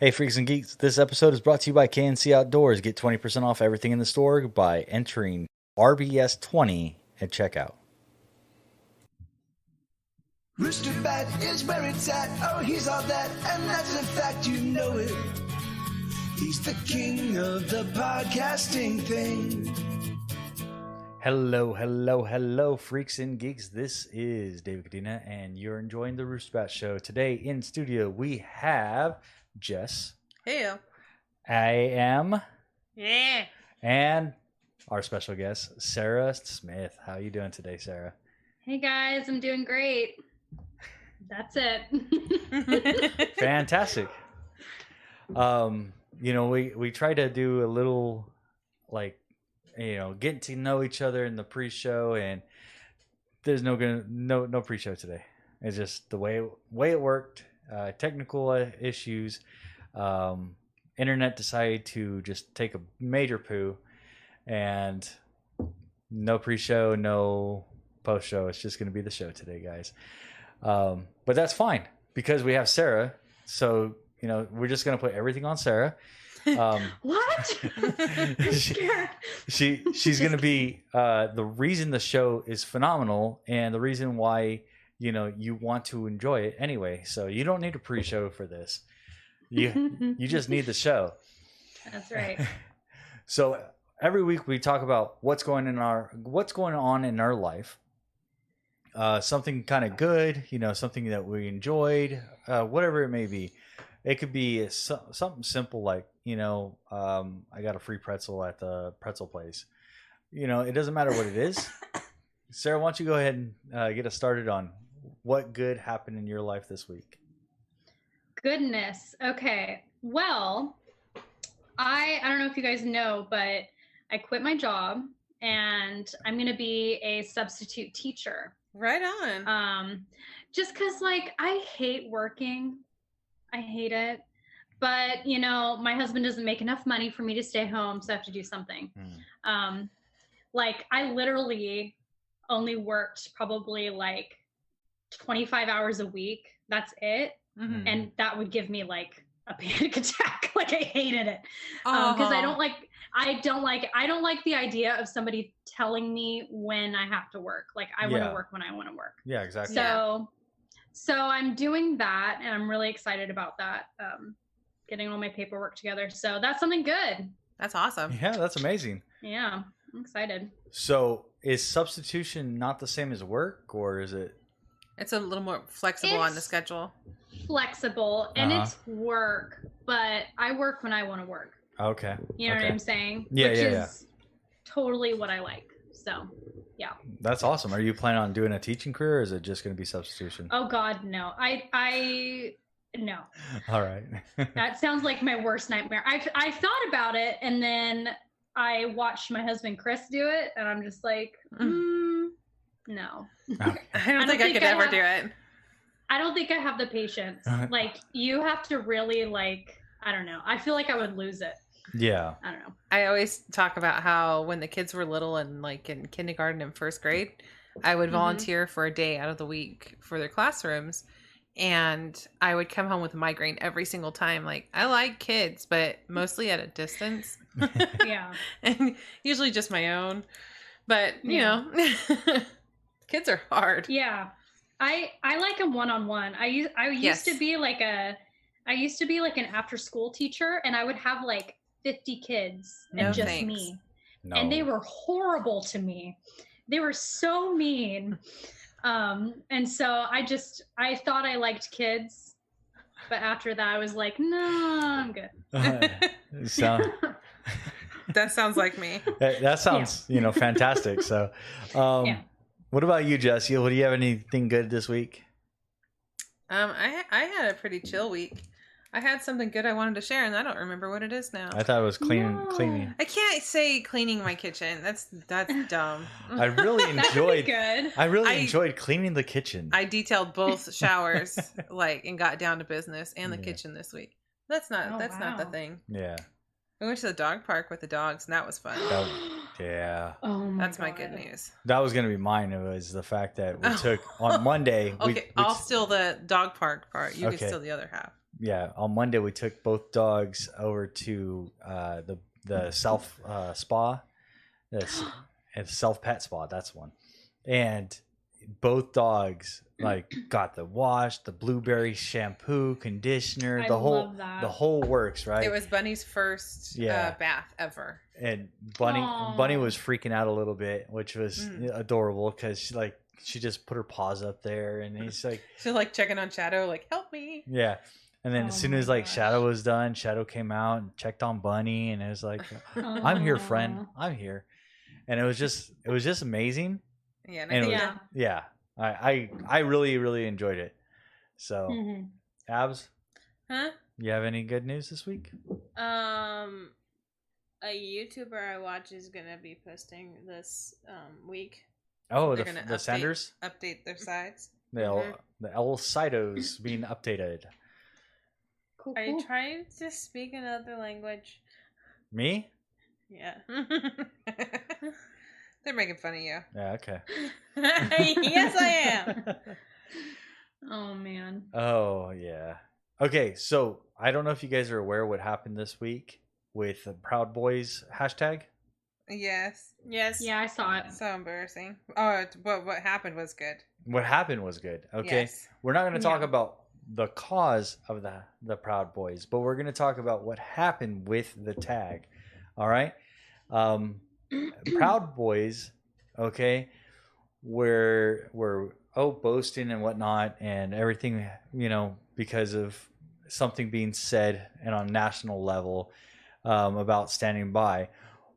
Hey, Freaks and Geeks, this episode is brought to you by KNC Outdoors. Get 20% off everything in the store by entering RBS20 at checkout. Rooster Bat is where it's at. Oh, he's all that, and that's a fact, you know it. He's the king of the podcasting thing. Hello, Freaks and Geeks. This is David Cadena, and you're enjoying the Rooster Bat Show. Today in studio, we have Jess. Hey. I am. Yeah. And our special guest, Sarah Smith. How are you doing today, Sarah? Hey guys, I'm doing great. That's it. Fantastic. We try to do a little getting to know each other in the pre-show, and there's no pre-show today. It's just the way it worked. Technical issues. Internet decided to just take a major poo, and no pre-show, no post-show. It's just going to be the show today, guys. But that's fine because we have Sarah. So, we're just going to put everything on Sarah. What? She's going to be the reason the show is phenomenal and the reason why you want to enjoy it anyway. So you don't need a pre-show for this. You just need the show. That's right. So every week we talk about what's going on in our life. Something kind of good, something that we enjoyed, whatever it may be. It could be something simple like, I got a free pretzel at the pretzel place. It doesn't matter what it is. Sarah, why don't you go ahead and get us started on what good happened in your life this week? Goodness. Okay. Well, I don't know if you guys know, but I quit my job and I'm going to be a substitute teacher. Right on. Just because, I hate working. I hate it. But, my husband doesn't make enough money for me to stay home, so I have to do something. I literally only worked probably 25 hours a week. That's it. Mm-hmm. And that would give me a panic attack. I hated it. Because I don't like the idea of somebody telling me when I have to work. I want to work when I want to work. Yeah, exactly. So I'm doing that, and I'm really excited about that. Getting all my paperwork together. So that's something good. That's awesome. Yeah, that's amazing. Yeah, I'm excited. So is substitution not the same as work, or is it? It's a little more flexible on the schedule. Flexible, and it's work, but I work when I want to work. Okay. You know what I'm saying? Yeah, Which is totally what I like. So, yeah. That's awesome. Are you planning on doing a teaching career, or is it just going to be substitution? Oh God, no. No. All right. That sounds like my worst nightmare. I thought about it, and then I watched my husband Chris do it, and I'm just like, no. Okay. I don't think I could ever do it. I don't think I have the patience. You have to really I don't know. I feel like I would lose it. Yeah. I don't know. I always talk about how when the kids were little and in kindergarten and first grade, I would volunteer for a day out of the week for their classrooms. And I would come home with a migraine every single time. I like kids, but mostly at a distance. Yeah. And usually just my own. But, kids are hard. Yeah. I like them one-on-one. I used to be an after school teacher, and I would have 50 kids and just thanks. me. No. And they were horrible to me. They were so mean. And so I thought I liked kids, but after that I was like, no, I'm good. That sounds like me. That sounds, fantastic. So, what about you, Jesse? Do you have anything good this week? I had a pretty chill week. I had something good I wanted to share, and I don't remember what it is now. I thought it was cleaning. I can't say cleaning my kitchen. That's dumb. I really enjoyed. Good. I really enjoyed cleaning the kitchen. I detailed both showers, and got down to business and the kitchen this week. That's not the thing. Yeah. We went to the dog park with the dogs, and that was fun. Yeah. Oh my That's God. my good news. That was going to be mine. It was the fact that we took on Monday. Okay, I'll steal the dog park part. You can steal the other half. on Monday we took both dogs over to the self spa, the self pet spa. That's one, and both dogs like got the wash, the blueberry shampoo, conditioner, the whole works. Right. It was Bunny's first bath ever, and Bunny was freaking out a little bit, which was adorable because she just put her paws up there, and he's like, she's like checking on Shadow, like, help me. Yeah. And then as soon as Shadow was done, Shadow came out and checked on Bunny, and it was like, I'm here, friend. I'm here. And it was just amazing. Yeah. And I really, really enjoyed it. So, Abs? Huh? You have any good news this week? A YouTuber I watch is going to be posting this week. Oh, the Sanders? Update their sides. The El Sidos being updated. Cool. Are you trying to speak another language? Me? Yeah. They're making fun of you. Yeah, okay. Yes, I am. Oh, man. Oh, yeah. Okay, so I don't know if you guys are aware what happened this week with the Proud Boys hashtag. Yes. Yeah, I saw it. So embarrassing. Oh, but what happened was good. What happened was good. Okay. Yes. We're not going to talk about the cause of the Proud Boys, but we're going to talk about what happened with the tag. All right. Proud Boys, okay, we're boasting and whatnot and everything, because of something being said and on national level about standing by,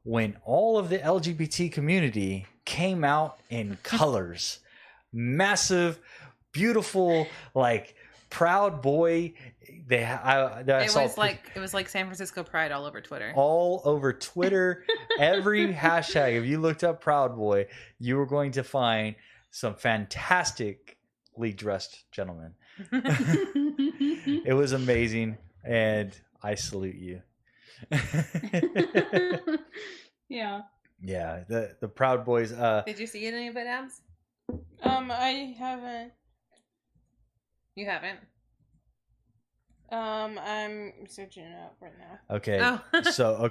when all of the LGBT community came out in colors, massive, beautiful, like Proud Boy. It was like San Francisco Pride all over Twitter. All over Twitter, every hashtag. If you looked up Proud Boy, you were going to find some fantastically dressed gentlemen. It was amazing, and I salute you. Yeah. Yeah, the Proud Boys. Did you see any of it, Abs? I haven't. You haven't? I'm searching it up right now. Okay. Oh. So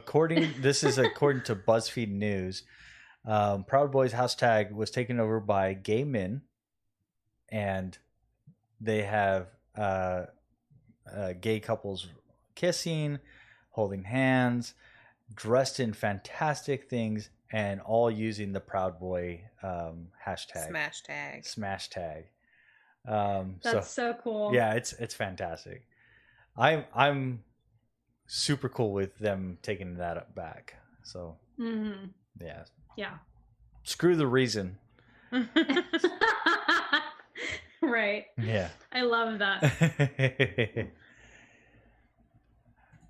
this is according to BuzzFeed News. Proud Boys hashtag was taken over by gay men, and they have gay couples kissing, holding hands, dressed in fantastic things, and all using the Proud Boy hashtag. Smash tag. That's so cool. Yeah, it's fantastic. I'm super cool with them taking that back. So yeah. Screw the reason. Right. Yeah. I love that.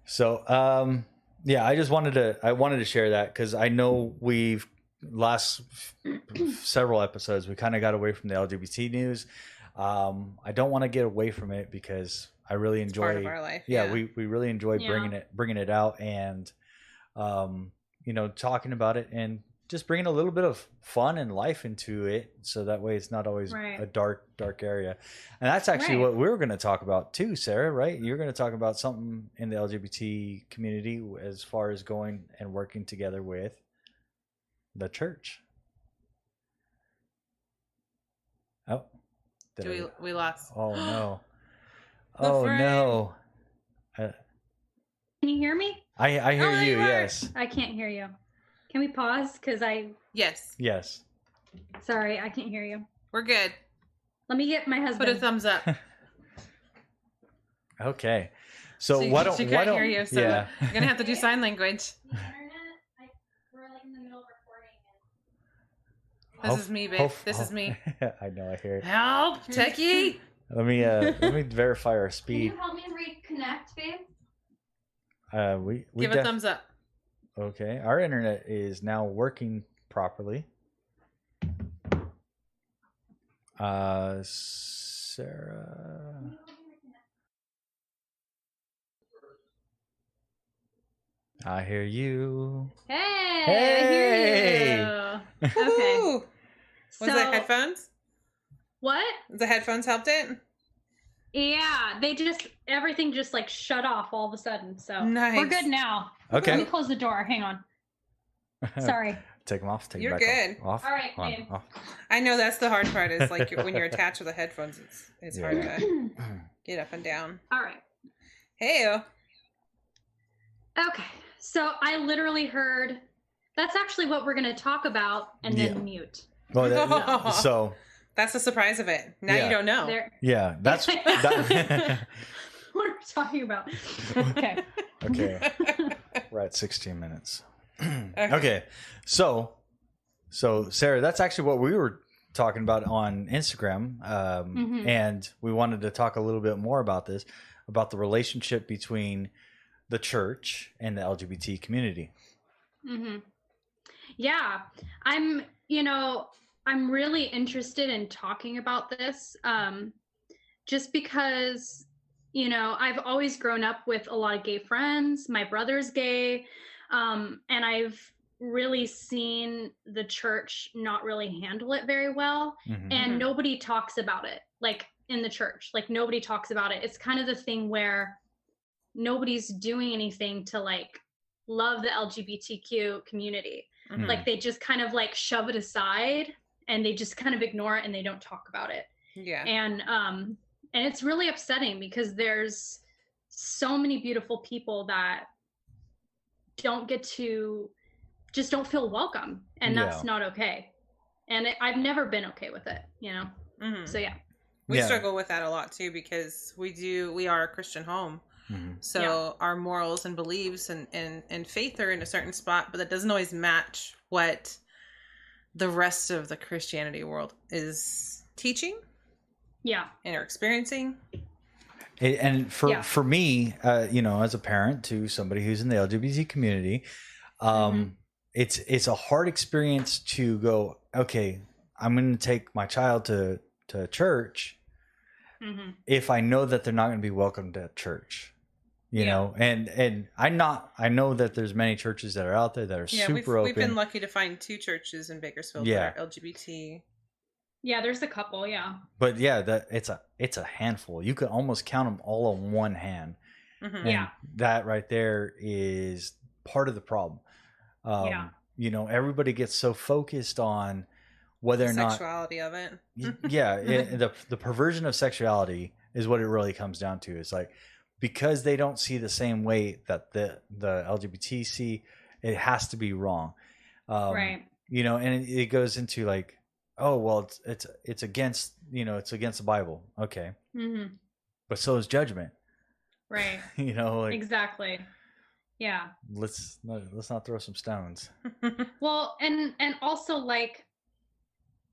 So I just wanted to share that because I know we've last several episodes we kind of got away from the LGBT news. I don't want to get away from it because I really enjoy part of our life. Yeah, we really enjoy bringing it out and talking about it and just bringing a little bit of fun and life into it, so that way it's not always a dark area. And that's actually what we were going to talk about too, Sarah. Right? You're going to talk about something in the LGBT community as far as going and working together with the church. Oh, we lost. Oh no. Oh no. Can you hear me? I hear you. Yes. I can't hear you. Can we pause? Yes. Sorry, I can't hear you. We're good. Let me get my husband. Put a thumbs up. Okay. So she why don't hear you? So yeah. You're gonna have to do sign language. The internet, we're like in the middle of recording. This is me, babe. This is me. I know. I hear it. Help, techie. Let me verify our speed. Can you help me reconnect, babe? We give a thumbs up. Okay, our internet is now working properly. Sarah. I hear you. Hey! Hey! I hear you. Okay. Was that headphones? What? The headphones helped it? Yeah, everything just like shut off all of a sudden. So Nice. we're good now. Okay. Let me close the door. Hang on. Sorry. Take them off. Take You're them back good. off. All right, On, babe. off. I know that's the hard part is like when you're attached with the headphones, it's hard Yeah. to get up and down. All right. Hey. Okay. So I literally heard that's actually what we're going to talk about and then Yeah. mute. Well, so That's the surprise of it. Now Yeah. you don't know. There. yeah, that's that, What are we talking about? Okay. okay. We're at 16 minutes. Okay, so Sarah, that's actually what we were talking about on Instagram, and we wanted to talk a little bit more about this, about the relationship between the church and the LGBT community. Mm-hmm. Yeah, I'm really interested in talking about this, just because, I've always grown up with a lot of gay friends. My brother's gay, and I've really seen the church not really handle it very well, and nobody talks about it, like in the church, like nobody talks about it. It's kind of the thing where nobody's doing anything to like love the LGBTQ community. Like they just kind of like shove it aside and they just kind of ignore it and they don't talk about it. Yeah. And it's really upsetting because there's so many beautiful people that don't get to just don't feel welcome, and that's not okay. And I've never been okay with it, So yeah. We struggle with that a lot too because we are a Christian home. So our morals and beliefs and faith are in a certain spot, but that doesn't always match what the rest of the Christianity world is teaching. Yeah. And are experiencing. And for me, as a parent to somebody who's in the LGBT community, it's a hard experience to go, okay, I'm going to take my child to church if I know that they're not going to be welcomed at church. You know, and I know that there's many churches that are out there that are super open. We've been lucky to find 2 churches in Bakersfield that are LGBT. Yeah, there's a couple, But it's a handful. You could almost count them all on one hand. And that right there is part of the problem. Everybody gets so focused on whether or not sexuality of it. The perversion of sexuality is what it really comes down to. It's like, because they don't see the same way that the LGBT see, it has to be wrong. Right. And it goes into like, oh, well, it's against, it's against the Bible. Okay. But so is judgment. Right. Exactly. Yeah. Let's not throw some stones. Well, and also like,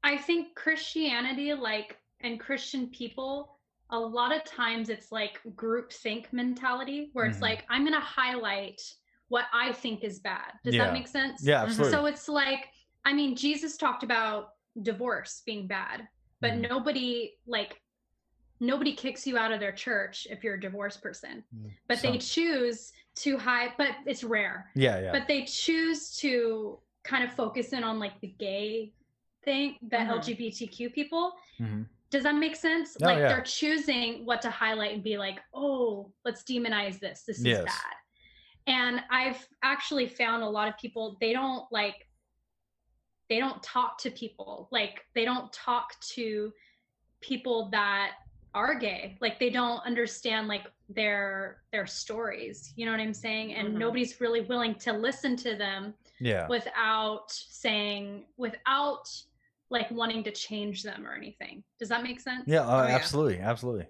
I think Christianity, like, and Christian people, a lot of times it's like groupthink mentality where it's like, I'm going to highlight what I think is bad. Does that make sense? Yeah, absolutely. So it's like, I mean, Jesus talked about divorce being bad, but nobody kicks you out of their church if you're a divorced person, but they choose to but it's rare. Yeah. But they choose to kind of focus in on like the gay thing, the LGBTQ people. Does that make sense? They're choosing what to highlight and be like, oh, let's demonize this. This is bad. And I've actually found a lot of people, they don't talk to people. Like they don't talk to people that are gay. Like they don't understand like their stories. You know what I'm saying? And nobody's really willing to listen to them without like wanting to change them or anything. Does that make sense? Yeah, absolutely. Absolutely.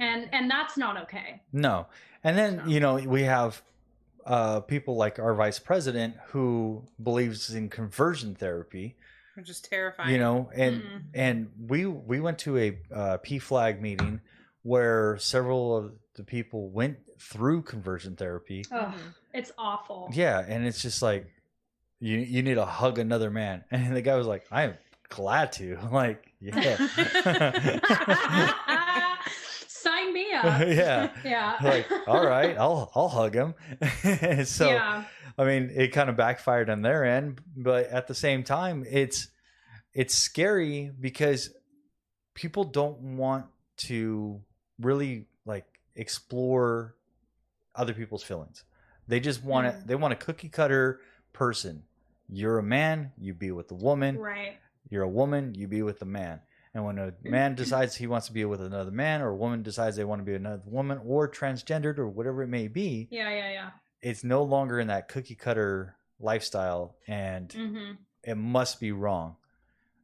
And that's not okay. No. And then, we have people like our vice president who believes in conversion therapy. Which is terrifying. And we went to a PFLAG meeting where several of the people went through conversion therapy. Oh, it's awful. Yeah, and it's just like, you need to hug another man. And the guy was like, I am glad to. Like, yeah. Sign me up. Yeah. Like, all right, I'll hug him. So I mean, it kind of backfired on their end, but at the same time, it's scary because people don't want to really like explore other people's feelings. They just want it. They want a cookie cutter person. You're a man, you be with the woman. Right. You're a woman, you be with the man. And when a man decides he wants to be with another man, or a woman decides they want to be another woman, or transgendered, or whatever it may be, it's no longer in that cookie cutter lifestyle, and it must be wrong.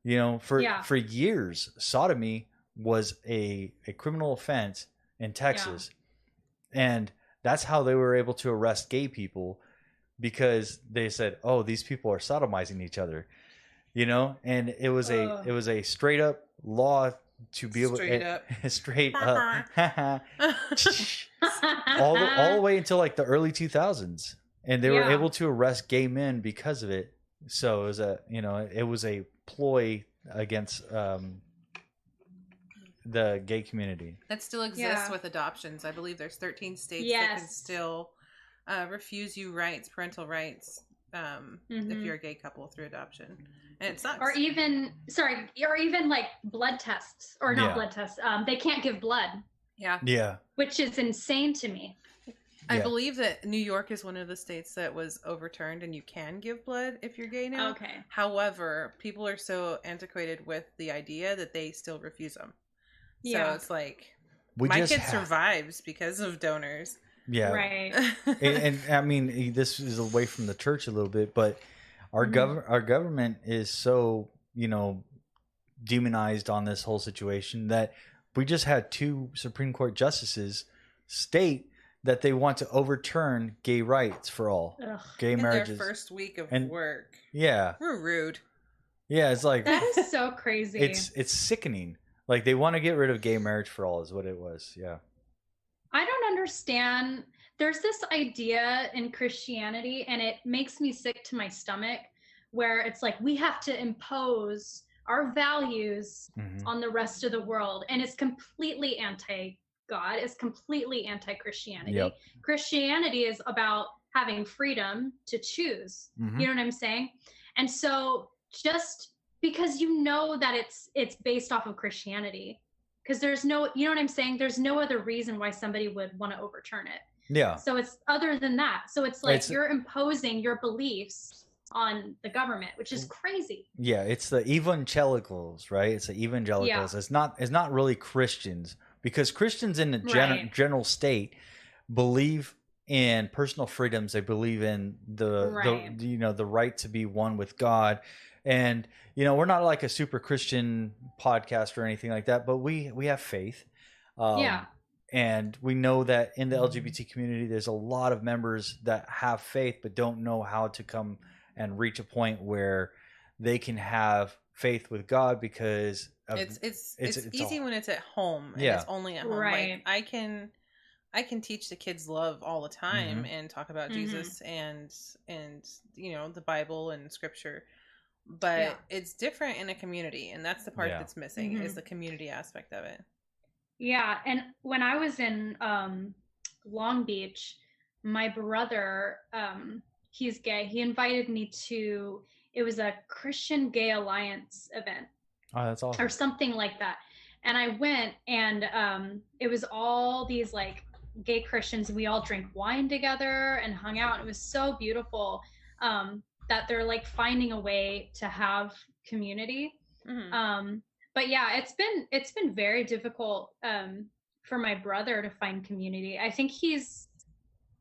You know, for years, sodomy was a criminal offense in Texas, and that's how they were able to arrest gay people, because they said, "Oh, these people are sodomizing each other," you know, and it was a straight up law to be able straight up all the way until like the early 2000s, and they were able to arrest gay men because of it. So it was a ploy against the gay community. That still exists with adoptions. I believe there's 13 states that can still refuse you parental rights, if you're a gay couple through adoption. And it sucks. Or even like blood tests, or not blood tests. They can't give blood. Yeah. Yeah. Which is insane to me. I believe that New York is one of the states that was overturned, and you can give blood if you're gay now. Okay. However, people are so antiquated with the idea that they still refuse them. So it's like, my kid survives because of donors. Yeah. Right. and I mean, this is away from the church a little bit, but our government is so, demonized on this whole situation that we just had 2 Supreme Court justices state that they want to overturn gay rights for all. Gay marriages. In their first week of work. Yeah. We're rude. Yeah, it's like, that is so crazy. It's sickening. Like, they want to get rid of gay marriage for all is what it was. Yeah. I don't understand. There's this idea in Christianity, and it makes me sick to my stomach, where it's like we have to impose our values on the rest of the world. And it's completely anti-God. It's completely anti-Christianity. Yep. Christianity is about having freedom to choose. You know what I'm saying? And so just because that it's based off of Christianity, because there's no, you know what I'm saying? There's no other reason why somebody would want to overturn it. Yeah. So it's other than that. So it's like you're imposing your beliefs on the government, which is crazy. Yeah, it's the evangelicals, right? It's the evangelicals. Yeah. It's not really Christians, because Christians in the general state believe in personal freedoms. They believe in the right to be one with God. And we're not like a super Christian podcast or anything like that, but we have faith. And we know that in the LGBT community, there's a lot of members that have faith but don't know how to come and reach a point where they can have faith with God, because it's easy when it's at home and it's only at home. Right. Like, I can teach the kids love all the time and talk about Jesus and the Bible and scripture, but it's different in a community, and that's the part that's missing is the community aspect of it. Yeah, and when I was in Long Beach, my brother, he's gay. He invited me to, it was a Christian Gay Alliance event. Oh, that's awesome. Or something like that. And I went, and it was all these like gay Christians. We all drank wine together and hung out. It was so beautiful that they're like finding a way to have community. But yeah, it's been very difficult for my brother to find community. I think he's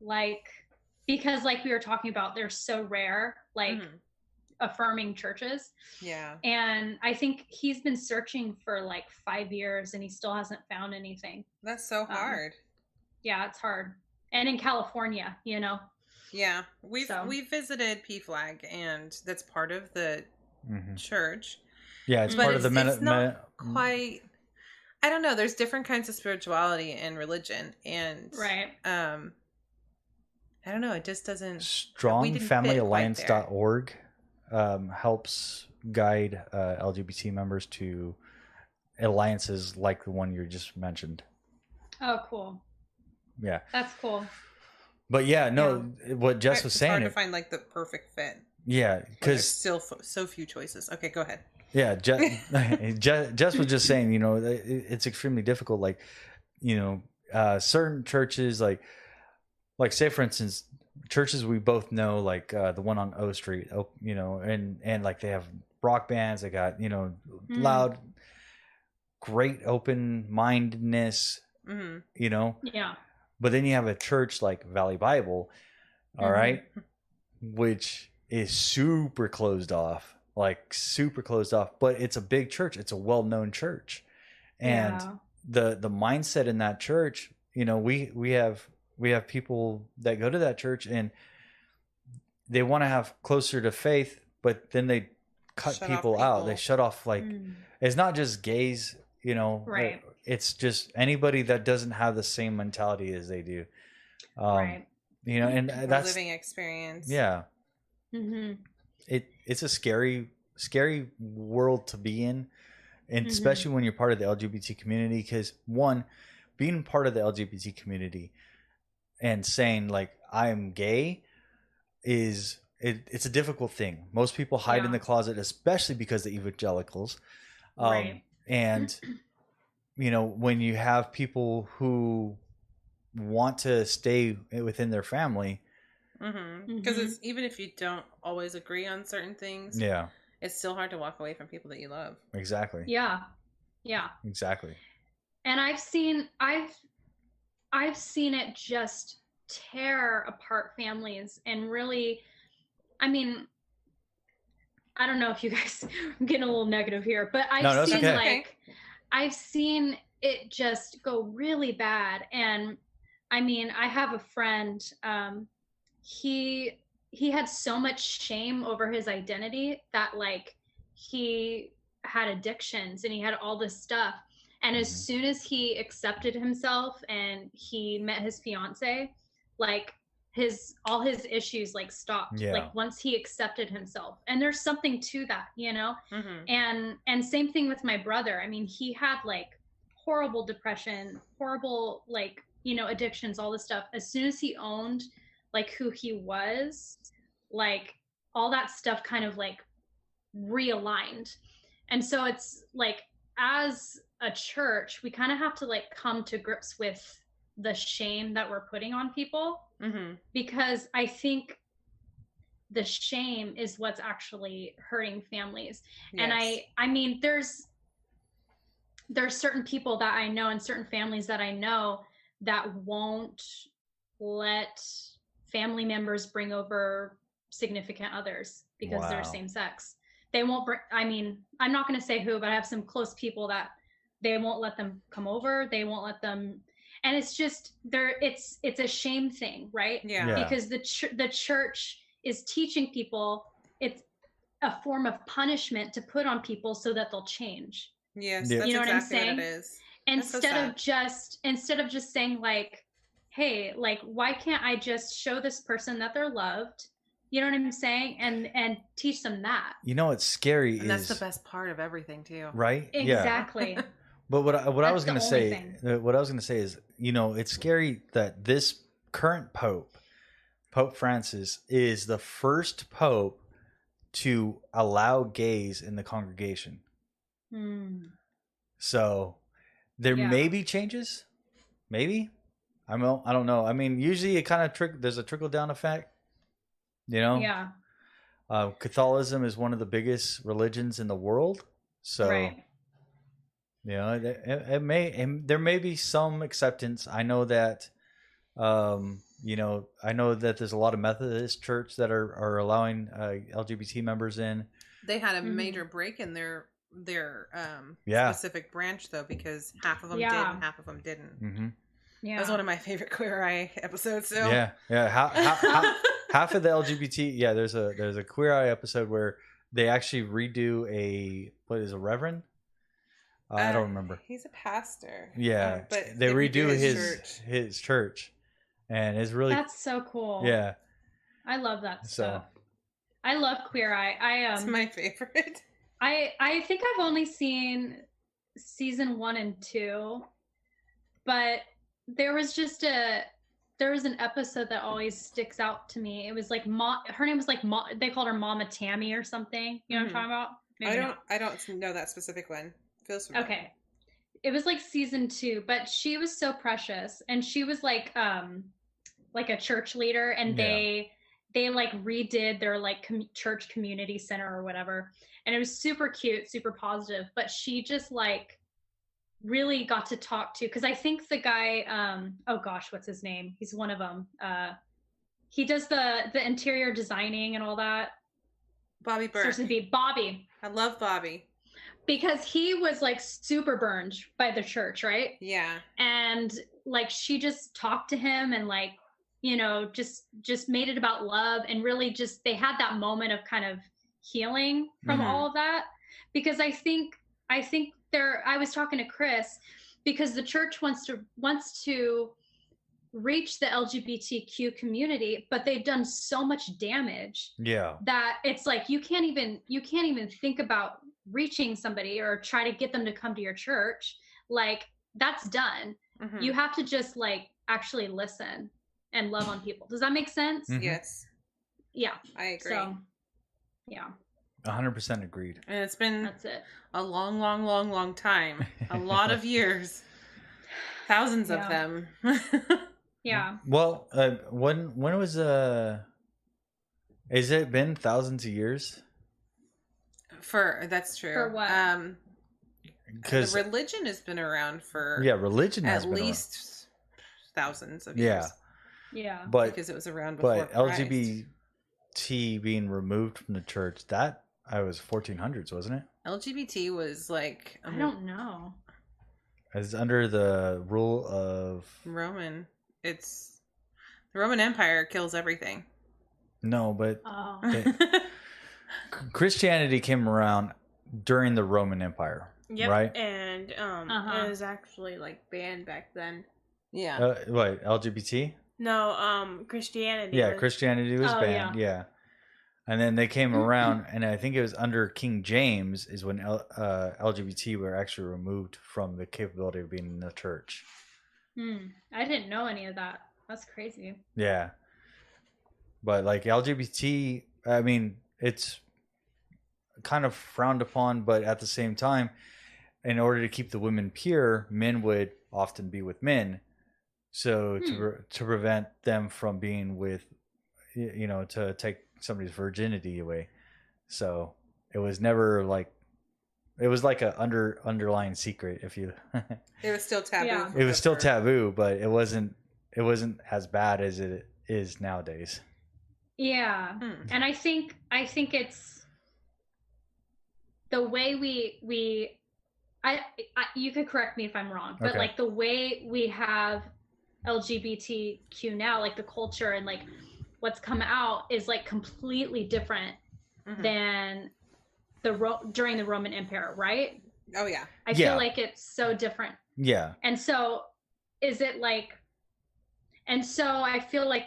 like, because like we were talking about, they're so rare, like affirming churches. Yeah. And I think he's been searching for like 5 years and he still hasn't found anything. That's so hard. Yeah, it's hard. And in California, Yeah. We've visited PFLAG, and that's part of the church. Yeah, it's part of the it's not quite. I don't know. There's different kinds of spirituality and religion, and I don't know. It just doesn't. StrongFamilyAlliance.org helps guide LGBT members to alliances like the one you just mentioned. Oh, cool. Yeah, that's cool. But yeah, no, what Jess was saying. It's hard to find like the perfect fit. Yeah, because still so few choices. Okay, go ahead. Yeah, Jess was just saying, it's extremely difficult. Like, certain churches, like say for instance, churches we both know, like the one on O Street, and like they have rock bands. They got loud, great open mindedness. Yeah. But then you have a church like Valley Bible, all right, which is super closed off, but it's a big church. It's a well-known church. And the mindset in that church, we have people that go to that church and they want to have closer to faith, but then they cut people out. They shut off, like, it's not just gays, right. It's just anybody that doesn't have the same mentality as they do. Right. And that's living experience. Yeah. It's a scary world to be in, and especially when you're part of the LGBT community, because one, being part of the LGBT community and saying like I'm gay it's a difficult thing. Most people hide in the closet, especially because the evangelicals. Right. And when you have people who want to stay within their family, because it's, even if you don't always agree on certain things, it's still hard to walk away from people that you love. Exactly. Yeah. Exactly. And I've seen it just tear apart families, and really, I mean, I don't know if you guys, I'm getting a little negative here, but I've seen it just go really bad. And I mean, I have a friend, he had so much shame over his identity that like he had addictions and he had all this stuff. And as soon as he accepted himself and he met his fiance, like all his issues like stopped. Like once he accepted himself. And there's something to that, and same thing with my brother. I mean, he had like horrible depression, horrible like, addictions, all this stuff. As soon as he owned like who he was, like all that stuff kind of like realigned. And so it's like, as a church, we kind of have to like come to grips with the shame that we're putting on people, because I think the shame is what's actually hurting families. And I mean, there's certain people that I know and certain families that I know that won't let family members bring over significant others because they're same sex. They won't bring, I mean, I'm not going to say who, but I have some close people that they won't let them come over. They won't let them. And it's just it's a shame thing, right? Yeah. Because the church is teaching people it's a form of punishment to put on people so that they'll change. Yes, that's exactly what I'm saying? What it is. Instead of just saying like, hey, like, why can't I just show this person that they're loved? You know what I'm saying? And teach them that. What's scary and that's the best part of everything too. Right? Exactly. Yeah. But what I was going to say, is, it's scary that this current Pope Francis, is the first Pope to allow gays in the congregation. So there may be changes. Maybe. I don't know. I mean, usually it kind of there's a trickle down effect, Yeah. Catholicism is one of the biggest religions in the world. So, right. There may be some acceptance. I know that, I know that there's a lot of Methodist church that are allowing LGBT members in. They had a major break in their specific branch though, because half of them did and half of them didn't. Yeah, that was one of my favorite Queer Eye episodes. So half of the LGBT. Yeah, there's a Queer Eye episode where they actually redo a reverend. I don't remember. He's a pastor. Yeah, but they redo his church, and it's really that's so cool. Yeah, I love that stuff. I love Queer Eye. It's my favorite. I think I've only seen season 1 and 2, but there was an episode that always sticks out to me. It was like her name was like they called her Mama Tammy or something. You know what I'm talking about? I don't know that specific one. Okay. season 2, but she was so precious, and she was like a church leader, and they like redid their like church community center or whatever, and it was super cute, super positive. But she just like really got to talk to, because I think the guy, oh gosh, what's his name? He's one of them. He does the interior designing and all that. Bobby Burke. Starts with B. Bobby. I love Bobby. Because he was like super burned by the church, right? Yeah. And like she just talked to him and like, you know, just made it about love, and really just they had that moment of kind of healing from all of that. Because I think I was talking to Chris, because the church wants to reach the LGBTQ community, but they've done so much damage that it's like you can't even think about reaching somebody or try to get them to come to your church. Like that's done. You have to just like actually listen and love on people. Does that make sense? Yes. Yeah, I agree. So, yeah, 100% agreed. And it's been that's it. A long time. A lot of years. Thousands of them. Yeah. Well, when was has it been thousands of years? That's true. For what? Because the religion has been around for religion has at been least thousands of years. Yeah. But because it was around before Christ. LGBT being removed from the church, that I was 1400s, wasn't it? LGBT was like I don't know. It's under the rule of Roman. It's the Roman Empire kills everything. No, but Christianity came around during the Roman Empire, right? And it was actually like banned back then. Yeah. What, LGBT? No, Christianity. Yeah, Christianity was banned. Yeah. And then they came around, and I think it was under King James is when LGBT were actually removed from the capability of being in the church. I didn't know any of that. That's crazy. Yeah. But like LGBT, I mean, it's kind of frowned upon, but at the same time, in order to keep the women pure, men would often be with men. So to prevent them from being with, you know, to take somebody's virginity away. So it was never like, it was like a underlying secret. If you, it was still taboo. Yeah. It was still taboo, but it wasn't as bad as it is nowadays. Yeah. And I think it's the way we you could correct me if I'm wrong, but like the way we have LGBTQ now, like the culture and like what's come out is like completely different than during the Roman Empire, right? Oh yeah. I feel like it's so different. Yeah. And so is it like, and so I feel like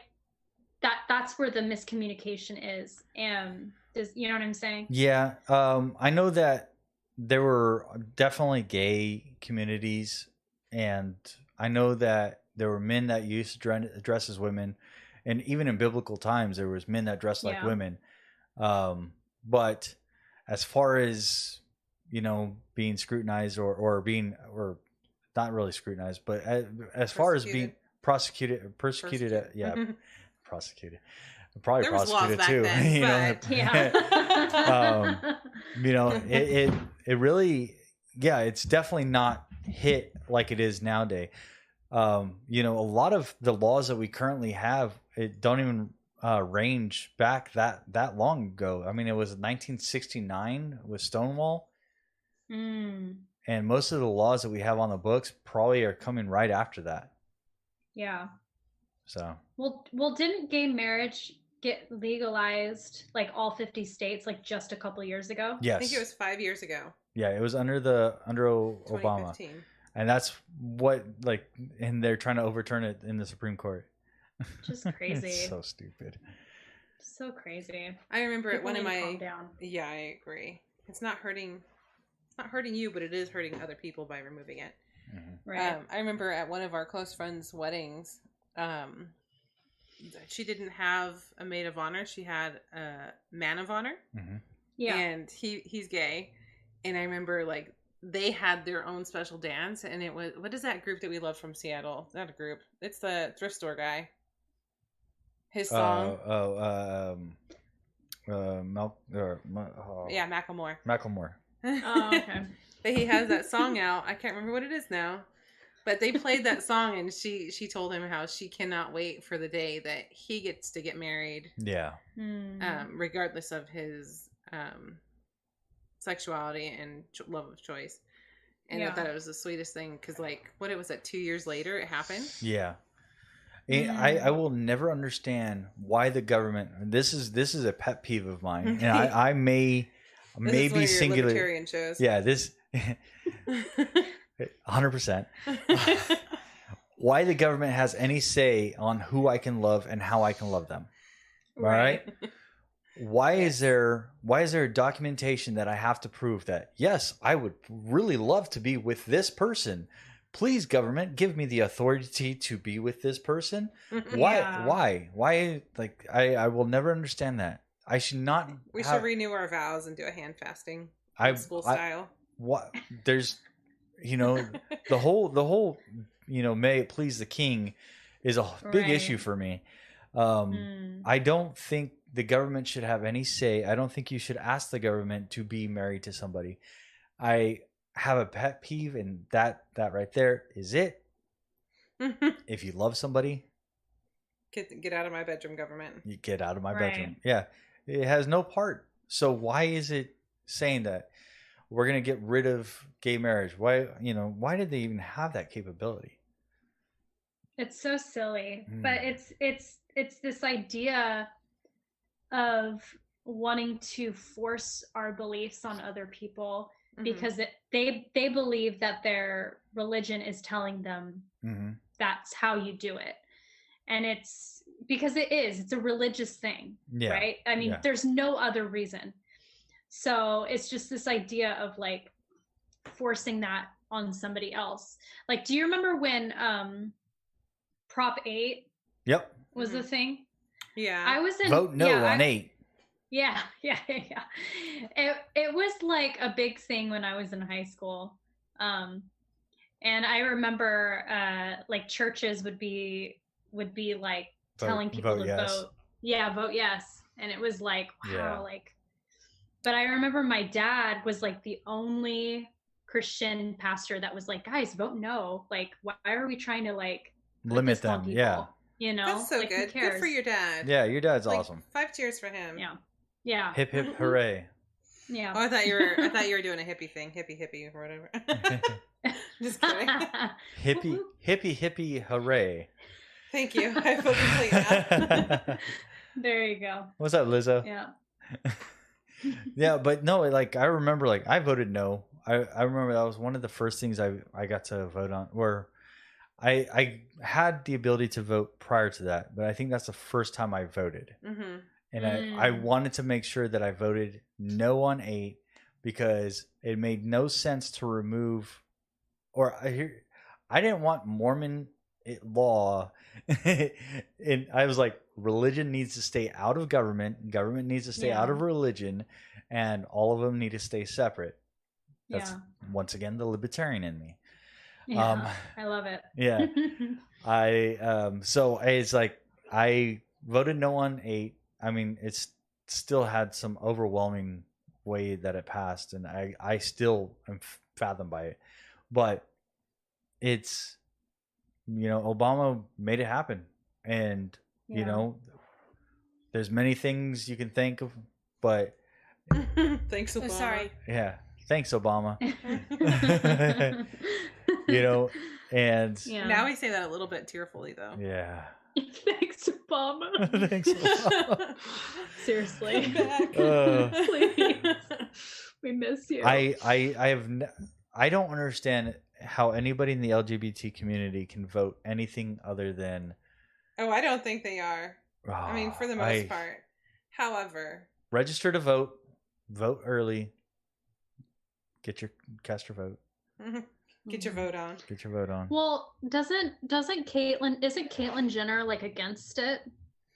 that's where the miscommunication is. And you know what I'm saying? Yeah. I know that there were definitely gay communities, and I know that there were men that used to dress as women, and even in biblical times there was men that dressed like women. But as far as, you know, being scrutinized or not really scrutinized, but as far as being persecuted, prosecuted, probably there was prosecuted laws too. Back then, You know, you know, it really, it's definitely not hit like it is nowadays. You know, a lot of the laws that we currently have, it don't even range back that long ago. I mean, it was 1969 with Stonewall, and most of the laws that we have on the books probably are coming right after that. Yeah. So well, didn't gay marriage get legalized like all 50 states like just a couple years ago? Yes, I think it was 5 years ago. Yeah, it was under Obama, and that's what and they're trying to overturn it in the Supreme Court. Just crazy. It's so stupid. So crazy. I remember People one of need to my calm down. Yeah, I agree. It's not hurting you, but it is hurting other people by removing it. Right. I remember at one of our close friends' weddings, she didn't have a maid of honor. She had a man of honor. Yeah. And he's gay. And I remember like they had their own special dance, and it was, what is that group that we love from Seattle? It's not a group. It's the thrift store guy. His song. Yeah, Macklemore. Macklemore. Oh, okay. But he has that song out. I can't remember what it is now. But they played that song, and she told him how she cannot wait for the day that he gets to get married. Yeah. Regardless of his sexuality and love of choice. And I thought it was the sweetest thing because, like, what it was that 2 years later it happened. Yeah. I will never understand why the government. This is a pet peeve of mine, and I may be singular. Libertarian shows. Yeah, this 100%. Why the government has any say on who I can love and how I can love them? All right. Why is there a documentation that I have to prove that like, I would really love to be with this person? Please, government, give me the authority to be with this person. Why? Like, I will never understand that. I should not. We should renew our vows and do a hand fasting, school style. What? There's, the whole, may it please the king, is a big issue for me. I don't think the government should have any say. I don't think you should ask the government to be married to somebody. I have a pet peeve, and that right there is it. If you love somebody, get out of my bedroom, government. You get out of my bedroom. Yeah, it has no part. So why is it saying that we're going to get rid of gay marriage? Why did they even have that capability? It's so silly, but it's this idea of wanting to force our beliefs on other people. Because they believe that their religion is telling them that's how you do it. And it's because it's a religious thing, right? I mean, there's no other reason. So it's just this idea of like forcing that on somebody else. Like, do you remember when Prop 8 was the thing? Yeah. I was in Vote no on 8. Yeah. It was like a big thing when I was in high school. And I remember like churches would be like telling people to vote. Yeah, vote yes. And it was like, wow, but I remember my dad was like the only Christian pastor that was like, guys, vote no. Like, why are we trying to like limit them? Yeah. That's so like, good. Good for your dad. Yeah, your dad's awesome. 5 cheers for him. Yeah. Hip hip hooray. Yeah. Oh, I thought you were doing a hippie thing, hippie or whatever. Just kidding. Hippie hooray. Thank you. I feel complete now. There you go. What's up, Lizzo? Yeah. Yeah, but no, like I remember, like I voted no. I remember that was one of the first things I got to vote on. Where I had the ability to vote prior to that, but I think that's the first time I voted. And I wanted to make sure that I voted no on 8 because it made no sense to remove, or I didn't want Mormon law. And I was like, religion needs to stay out of government. Government needs to stay out of religion, and all of them need to stay separate. That's once again the libertarian in me. Yeah, I love it. Yeah. So it's like I voted no on 8. I mean, it's still had some overwhelming way that it passed, and I still am fathomed by it. But it's, Obama made it happen, and there's many things you can think of, but thanks, Obama. Sorry. Yeah, thanks, Obama. And now we say that a little bit tearfully, though. Yeah. Thanks, Obama. Thanks, Obama. Seriously. Please. We miss you. I don't understand how anybody in the LGBT community can vote anything other than. Oh, I don't think they are. I mean, for the most part. However, register to vote. Vote early. Cast your vote. Get your vote on. Get your vote on. Well, isn't Caitlyn Jenner like against it?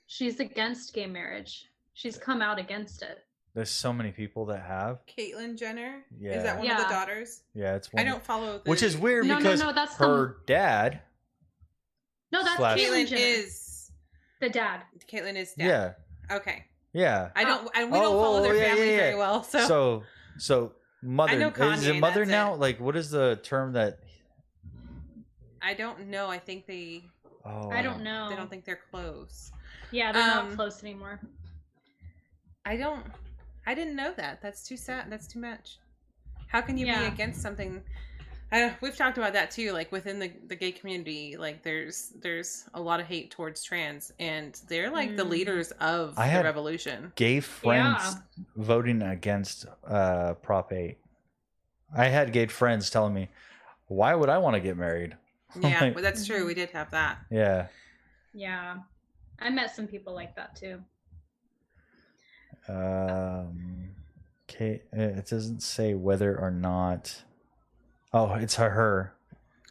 She's against gay marriage. She's come out against it. There's so many people that have. Caitlyn Jenner. Yeah. Is that one of the daughters? Yeah, it's I one. don't follow. Which is weird No, because that's her dad. No, that's slash- Caitlyn Caitlyn Jenner. is The dad. Caitlyn is dad. Yeah. Okay. Yeah. I don't. And we don't follow their family very well. So mother. I know Is Kanye, it mother that's now? it. Like, what is the term that? I don't know. I think they. Oh, I don't know. They don't think they're close. Yeah, they're not close anymore. I didn't know that. That's too sad. That's too much. How can you be against something? We've talked about that too. Like within the gay community, like there's a lot of hate towards trans, and they're like the leaders of the revolution. Gay friends voting against Prop 8. I had gay friends telling me, "Why would I want to get married?" Yeah, Like, but that's true. We did have that. Yeah. Yeah, I met some people like that too. Okay, it doesn't say whether or not. Oh, it's her.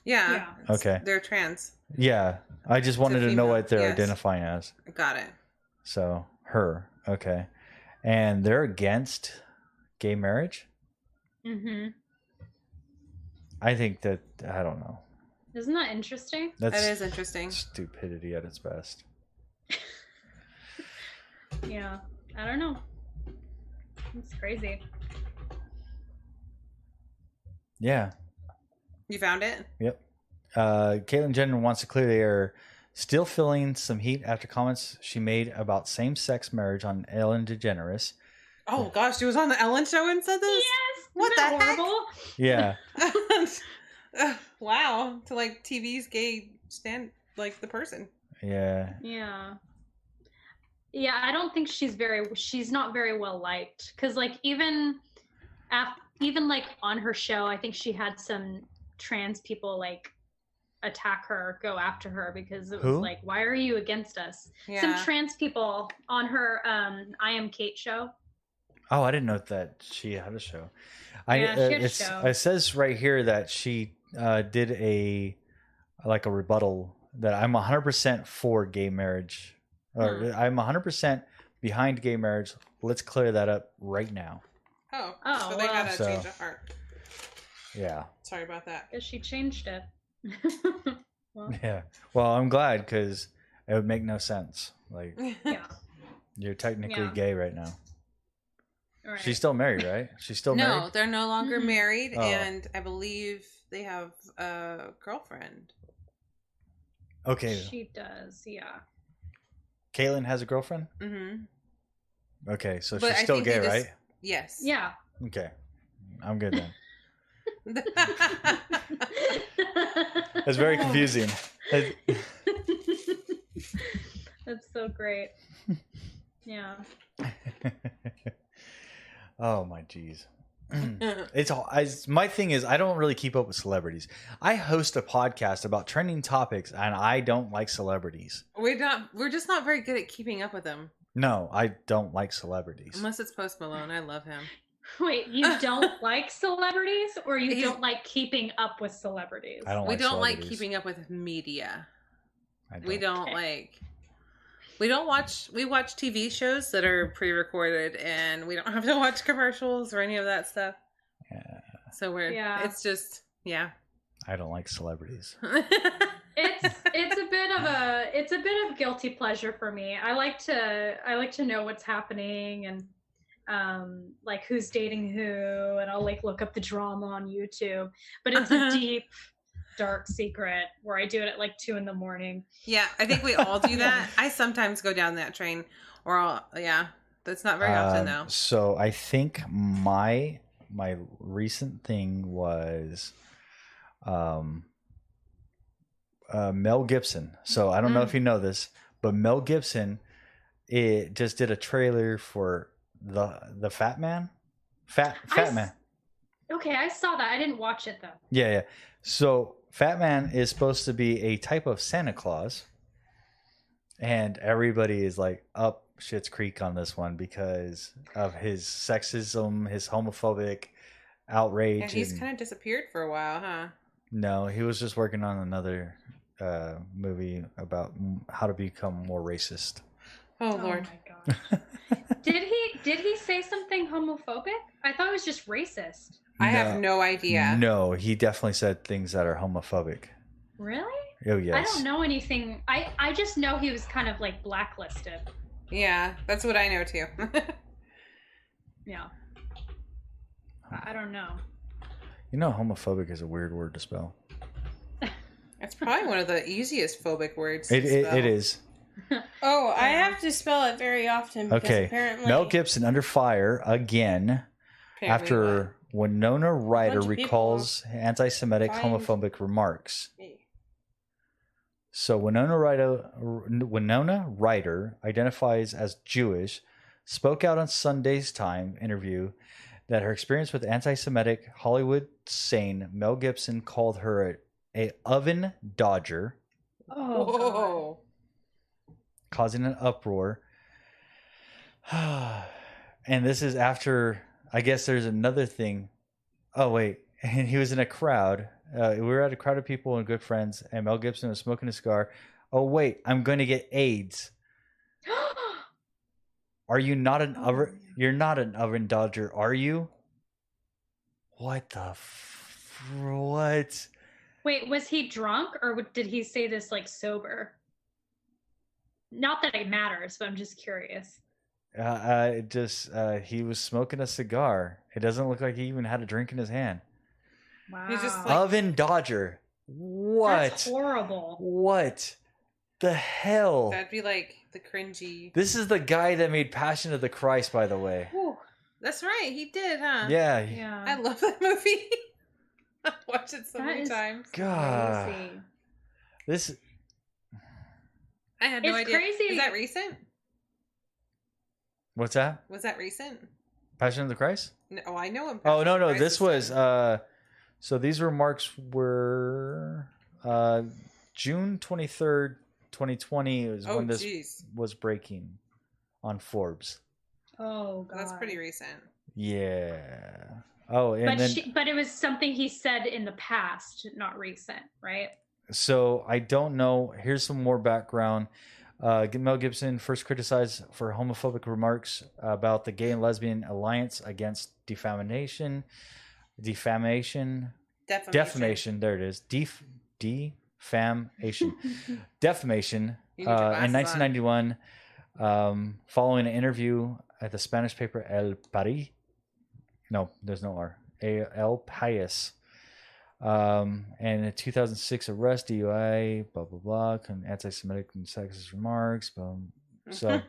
Yeah. Okay. They're trans. Yeah, I just wanted to know female, what they're yes. identifying as. Got it. So her, okay, and they're against gay marriage. Mm-hmm. I think that I don't know. Isn't that interesting? That is interesting. Stupidity at its best. Yeah, I don't know. It's crazy. Yeah. You found it? Yep. Caitlyn Jenner wants to clear the air, still feeling some heat after comments she made about same-sex marriage on Ellen DeGeneres. Oh gosh, she was on the Ellen show and said this? Yes. What Isn't the that heck? horrible? Yeah. Wow. To like TV's gay stand like the person. Yeah. Yeah. Yeah, I don't think she's not very well liked, because like even like on her show, I think she had some trans people like attack her, go after her, because it was like, why are you against us? Yeah. Some trans people on her I Am Kate show. Oh, I didn't know that she had a show. She had a show. It says right here that she did a rebuttal that I'm 100% for gay marriage. Or I'm 100% behind gay marriage. Let's clear that up right now. Oh, Oh, so they well. got a change of heart. Yeah. Sorry about that. Because she changed it. Well, Yeah. Well, I'm glad because it would make no sense. Like, yeah. you're technically Yeah. gay right now. All right. She's still married, right? She's still No, married? they're no longer Mhm. married, Oh. and I believe they have a girlfriend. Okay. She does, yeah. Caitlyn has a girlfriend? Mm-hmm. Okay, so But she's I still think gay, they just- right? Yes. Yeah. Okay. I'm good then. It's very confusing. That's so great. Yeah. Oh my jeez. My thing is I don't really keep up with celebrities. I host a podcast about trending topics and I don't like celebrities. We're just not very good at keeping up with them. No, I don't like celebrities. Unless it's Post Malone. I love him. Wait, you don't like celebrities, or you He's- don't like keeping up with celebrities? I don't We like don't like celebrities. keeping up with media. I don't. We don't Okay. like. We watch TV shows that are pre-recorded, and we don't have to watch commercials or any of that stuff. Yeah, So it's just, yeah. I don't like celebrities. It's a bit of guilty pleasure for me. I like to know what's happening and like who's dating who, and I'll like look up the drama on YouTube. But it's a deep, dark secret where I do it at like 2 a.m. Yeah, I think we all do that. I sometimes go down that train, that's not very often though. So I think my recent thing was Mel Gibson. So I don't know if you know this, but Mel Gibson just did a trailer for the Fat Man. Fat Man. Okay, I saw that. I didn't watch it though. Yeah. So Fat Man is supposed to be a type of Santa Claus. And everybody is like up Schitt's Creek on this one because of his sexism, his homophobic outrage. And he's kind of disappeared for a while, huh? No, he was just working on another movie about how to become more racist. Oh Lord. Oh my gosh. did he say something homophobic? I thought it was just racist. I have no idea. No, he definitely said things that are homophobic. Really? Oh, yes. I don't know anything. I just know he was kind of like blacklisted. Yeah, that's what I know too. Yeah. I don't know. You know, homophobic is a weird word to spell. It's probably one of the easiest phobic words. It is. Oh, I have to spell it very often because Okay. apparently Mel Gibson under fire again after Winona Ryder bunch of recalls anti-Semitic, find- homophobic remarks. So Winona Ryder identifies as Jewish, spoke out on Sunday's Time interview that her experience with anti-Semitic Hollywood sane Mel Gibson called her a oven dodger, Oh, causing an uproar. And this is after, I guess there's another thing. Oh, wait. And he was in a crowd. We were at a crowd of people and good friends, and Mel Gibson was smoking a cigar. Oh, wait, I'm going to get AIDS. Are you not an oven? You're not an oven dodger, are you? What the what? Wait, was he drunk or did he say this like sober? Not that it matters, but I'm just curious. He was smoking a cigar. It doesn't look like he even had a drink in his hand. Wow. He's just like- Oven dodger. What? That's horrible. What the hell? That'd be like the cringy. This is the guy that made Passion of the Christ, by the way. Whew. That's right, he did, huh? Yeah. Yeah. I love that movie. I've watched it so That many is times. God. Crazy. This. I had no It's idea. crazy. Is that recent? What's that? Was that recent? Passion of the Christ? No, I know him. Oh no! This was. So these remarks were June 23rd, 2020. Is when this was breaking on Forbes. Oh god. That's pretty recent. Yeah. Oh, and but it was something he said in the past, not recent, right? So I don't know. Here's some more background. Mel Gibson first criticized for homophobic remarks about the gay and lesbian alliance against defamation. There it is. Defamation. Defamation. In 1991, following an interview at the Spanish paper El País. No, there's no R. El País. And in 2006 arrest, DUI, blah blah blah, anti-Semitic and sexist remarks. So,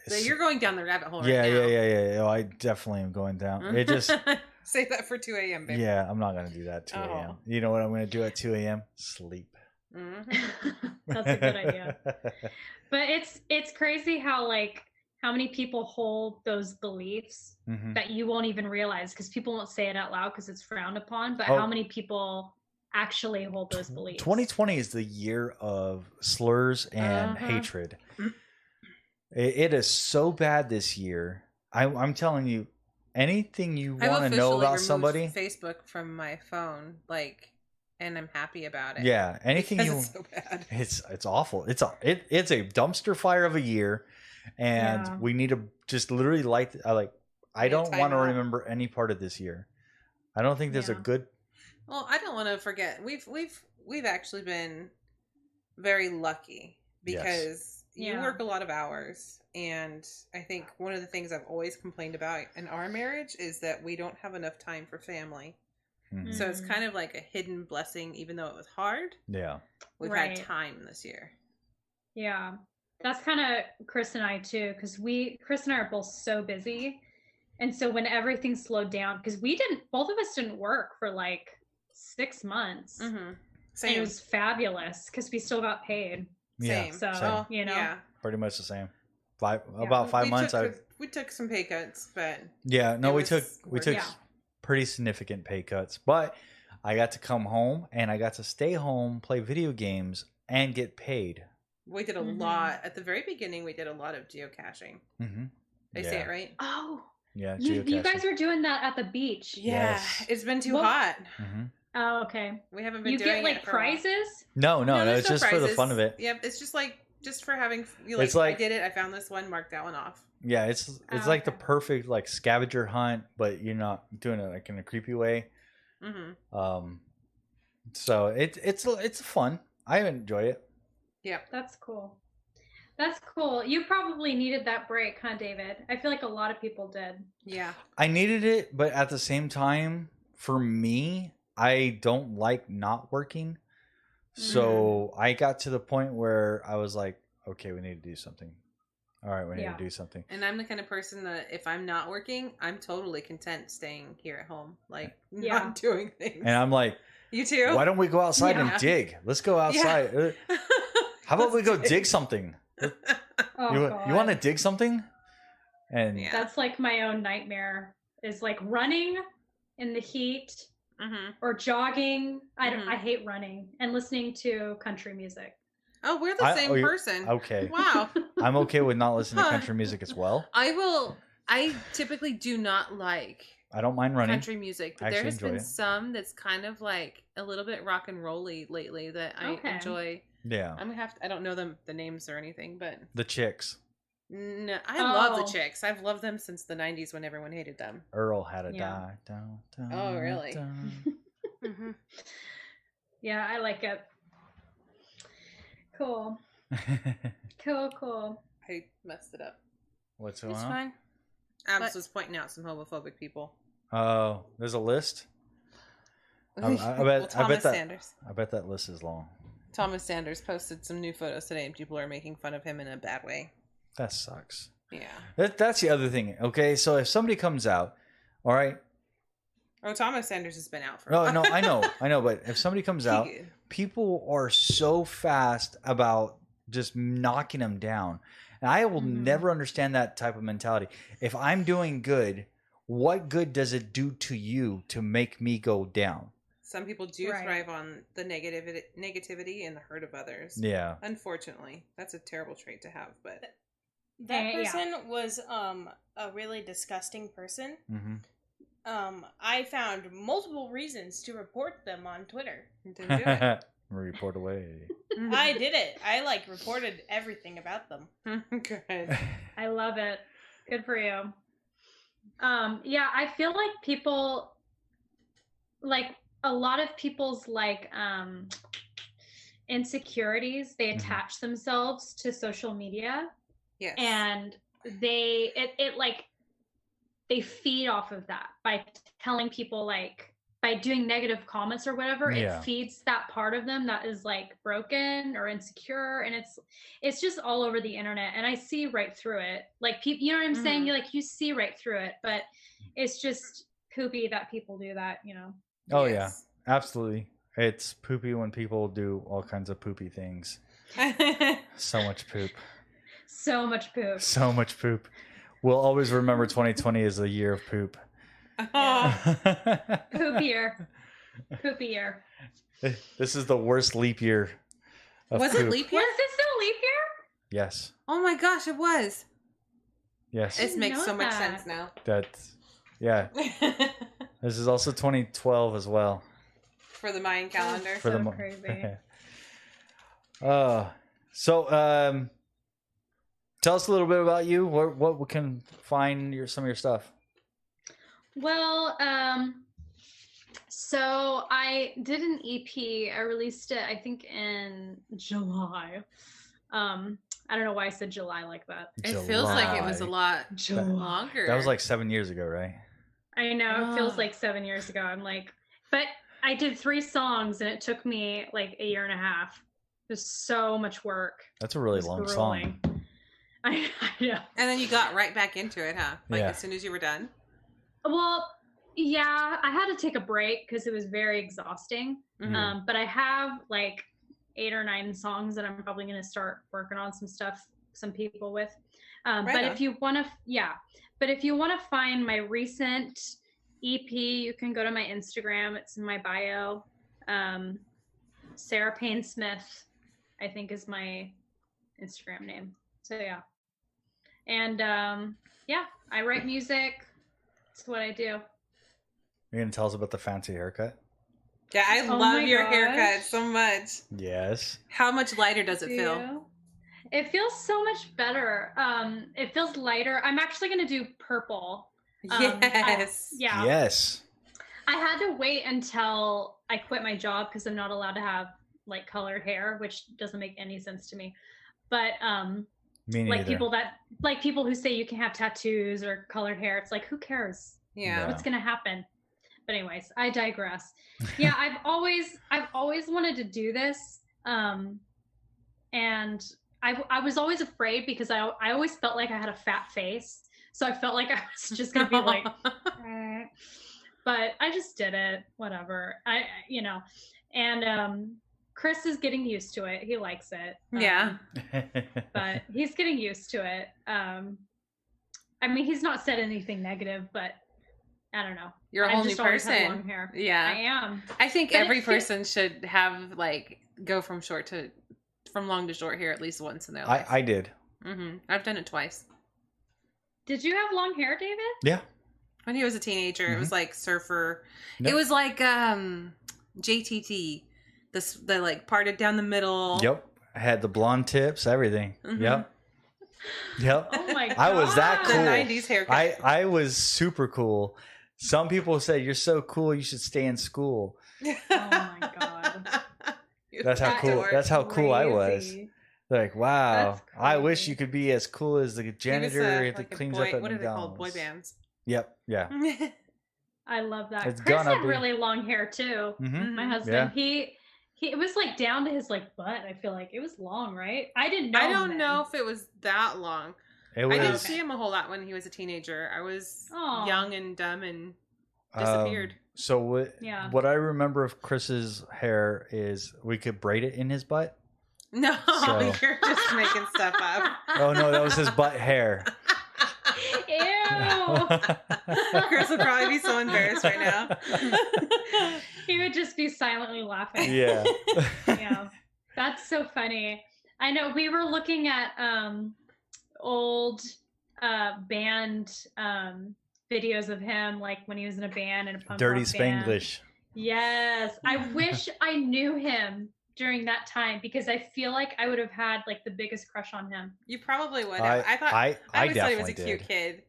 So you're going down the rabbit hole. yeah, right now. yeah. Oh, I definitely am going down. It just save that for 2 a.m. baby. yeah, I'm not gonna do that 2 a.m. You know what I'm gonna do at 2 a.m.? Sleep. That's a good idea. But it's crazy how many people hold those beliefs that you won't even realize because people won't say it out loud because it's frowned upon. But how many people actually hold those beliefs? 2020 is the year of slurs and hatred. It is so bad this year. I'm telling you, anything you want to know about somebody, Facebook from my phone, and I'm happy about it. Yeah, anything it's so bad. It's awful. It's a dumpster fire of a year, and we need to just literally I don't want to remember any part of this year. I don't think there's a good. Well, I don't want to forget. We've actually been very lucky because you work a lot of hours, and I think one of the things I've always complained about in our marriage is that we don't have enough time for family. Mm-hmm. So it's kind of like a hidden blessing, even though it was hard. Yeah, we've had time this year. Yeah, that's kind of Chris and I too, because Chris and I are both so busy, and so when everything slowed down, because both of us didn't work for 6 months. Mm-hmm. Same. And it was fabulous because we still got paid. Same. So pretty much the same. About 5 months. We took some pay cuts, but we took pretty significant pay cuts. But I got to come home and I got to stay home, play video games, and get paid. We did a lot at the very beginning. We did a lot of geocaching. Mm-hmm. Did I say it right? Oh, yeah. You guys were doing that at the beach. Yeah, yes. It's been too hot. Mm-hmm. Oh, okay. We haven't been. You doing get prizes? No, it's just prizes. For the fun of it. Yep, it's just like just for having It's like I did it. I found this one, marked that one off. Yeah, it's like the perfect like scavenger hunt, but you're not doing it like in a creepy way. Mm-hmm. So it's fun. I enjoy it. Yeah, that's cool. That's cool. You probably needed that break, huh, David? I feel like a lot of people did. Yeah. I needed it, but at the same time, for me, I don't like not working. So I got to the point where I was like, okay, we need to do something. All right, we need to do something. And I'm the kind of person that if I'm not working, I'm totally content staying here at home, like not doing things. And I'm like, you too? Why don't we go outside and dig? Let's go outside. Yeah. How about we go dig something? You want to dig something? And that's like my own nightmare. Is like running in the heat or jogging. I hate running and listening to country music. Oh, we're the same person. Okay. Wow. I'm okay with not listening to country music as well. I typically do not like I don't mind running country music, but there has been some that's kind of like a little bit rock and roll-y lately that I enjoy. Yeah. I'm gonna have to, I don't know the names or anything, but the Chicks. No, I love the Chicks. I've loved them since the 90s when everyone hated them. Earl had a die down. Oh, really? Yeah, I like it. Cool. Cool. I messed it up. What's going on? It's fine. Abs was pointing out some homophobic people. Oh, there's a list? I bet that list is long. Thomas Sanders posted some new photos today and people are making fun of him in a bad way. That sucks. Yeah. That's the other thing. Okay, so if somebody comes out, all right. Oh, Thomas Sanders has been out for No, I know, but if somebody comes out, people are so fast about just knocking them down. And I will never understand that type of mentality. If I'm doing good, what good does it do to you to make me go down? Some people do thrive on the negativity and the hurt of others. Yeah. Unfortunately, that's a terrible trait to have, but that person was a really disgusting person. I found multiple reasons to report them on Twitter. Didn't do it. Report away. I did it. I reported everything about them. Good. I love it. Good for you. Yeah, I feel like people, like a lot of people's insecurities, they attach themselves to social media. Yes. And they feed off of that by telling people by doing negative comments or whatever. It feeds that part of them that is broken or insecure, and it's just all over the internet, and I see right through it. People, you know what I'm saying? You see right through it, but it's just poopy that people do that, Oh yeah, absolutely. It's poopy when people do all kinds of poopy things. So much poop. So much poop. So much poop. We'll always remember 2020 as a year of poop. Poop year. This is the worst leap year. Was it leap year? Was this a leap year? Yes. Oh my gosh, it was. Yes. This makes so much sense now. Yeah. This is also 2012 as well. For the Mayan calendar. For so crazy. Tell us a little bit about you. What we can find some of your stuff. Well, so I did an EP. I released it, I think, in July. I don't know why I said July like that. It feels like it was a lot longer. That was 7 years ago, right? I know. It feels like 7 years ago. But I did 3 songs and it took me a year and a half. It was so much work. That's a really long song. I know. And then you got right back into it, huh? As soon as you were done? Well, yeah, I had to take a break because it was very exhausting. But I have 8 or 9 songs that I'm probably going to start working on some people with. If you want to find my recent EP, you can go to my Instagram. It's in my bio. Sarah Payne Smith, I think, is my Instagram name. So yeah. And I write music. That's what I do. You're going to tell us about the fancy haircut? Yeah, I love your haircut so much. Yes. How much lighter does it feel? It feels so much better. It feels lighter. I'm actually going to do purple. Yes. Yeah. Yes. I had to wait until I quit my job because I'm not allowed to have like colored hair, which doesn't make any sense to me. But Me neither. people who say you can have tattoos or colored hair, it's like, who cares? Yeah. What's gonna happen? But anyways, I digress. Yeah, I've always wanted to do this. And I was always afraid because I always felt like I had a fat face. So I felt like I was just gonna be like but I just did it, whatever. And Chris is getting used to it. He likes it. Yeah. But he's getting used to it. I mean, he's not said anything negative, but I don't know. You're a whole new person. Long hair. Yeah. I am. I think every person should have like go from long to short hair at least once in their life. I did. Mm-hmm. I've done it twice. Did you have long hair, David? Yeah. When he was a teenager, it was like surfer. Nope. It was like JTT. The like parted down the middle. Yep. I had the blonde tips, everything. Mm-hmm. Yep. Oh my god. I was that cool. The 90s haircut. I was super cool. Some people said you're so cool you should stay in school. Oh my god. That's how cool I was. Like, wow. I wish you could be as cool as the janitor that cleans up at what are McDonald's. they called? Boy bands. Yep. Yeah. I love that. It's Chris gonna had be. really long hair too. Mm-hmm. My husband, he it was like down to his like butt. I feel like it was long, right? I didn't know. I don't know if it was that long. It was, I didn't see him a whole lot when he was a teenager. I was young and dumb and disappeared. So what I remember of Chris's hair is we could braid it in his butt. No, So- you're just making stuff up. Oh no, that was his butt hair. Ew. Chris would probably be so embarrassed right now. He would just be silently laughing. Yeah. Yeah. That's so funny. I know we were looking at old band videos of him, like when he was in a band and a punk Dirty rock band. Spanglish. Yes. I wish I knew him during that time because I feel like I would have had like the biggest crush on him. You probably would have. I always thought he was a cute did. kid.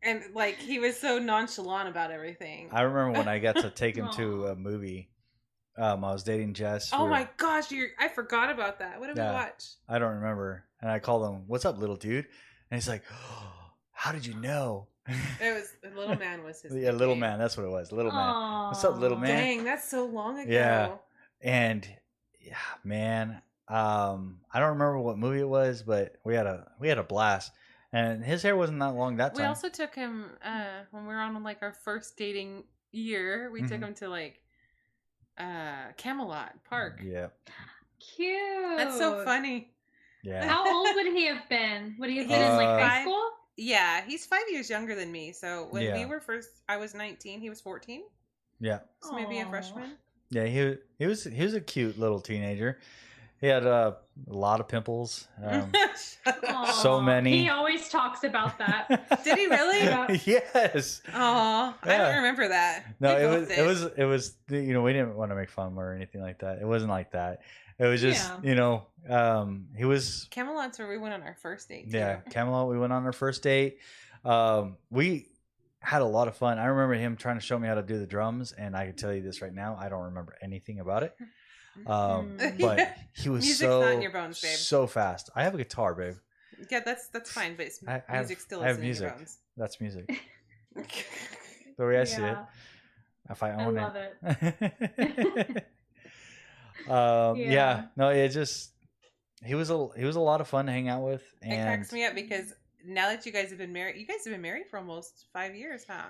And like he was so nonchalant about everything. I remember when I got to take him to a movie. I was dating Jess. Oh my gosh, I forgot about that. What did we watch? I don't remember. And I called him, "What's up, little dude?" And he's like, "Oh, how did you know?" It was Little Man was his Yeah, Little name. Man. That's what it was. Little Man. Aww. What's up, little man? Dang, that's so long ago. Yeah. And man, I don't remember what movie it was, but we had a blast. And his hair wasn't that long that time. We also took him when we were on like our first dating year. We took him to like Camelot Park. Yeah. Cute. That's so funny. Yeah. How old would he have been? Would he have been in like high school? Yeah, he's 5 years younger than me. So when we Yeah. were first, I was 19. He was 14. Yeah. So maybe a Aw. freshman. Yeah, he was a cute little teenager. He had a lot of pimples. So Aw. many. He always talks about that. Did he really? Yes. Oh, I Yeah. don't remember that. No, We it both was we didn't want to make fun of him or anything like that. It wasn't like that. It was just, Yeah. He was Camelot's where we went on our first date. Too. Yeah, Camelot. We went on our first date. We had a lot of fun. I remember him trying to show me how to do the drums, and I can tell you this right now, I don't remember anything about it. But he was Music's so not in your bones, babe. so fast. I have a guitar, babe. Yeah, that's fine, but music still I have isn't in music. your bones. That's music. The way I see it. If I own love it. No, it just he was a lot of fun to hang out with, It and cracks me up because now that you guys have been married for almost 5 years, huh?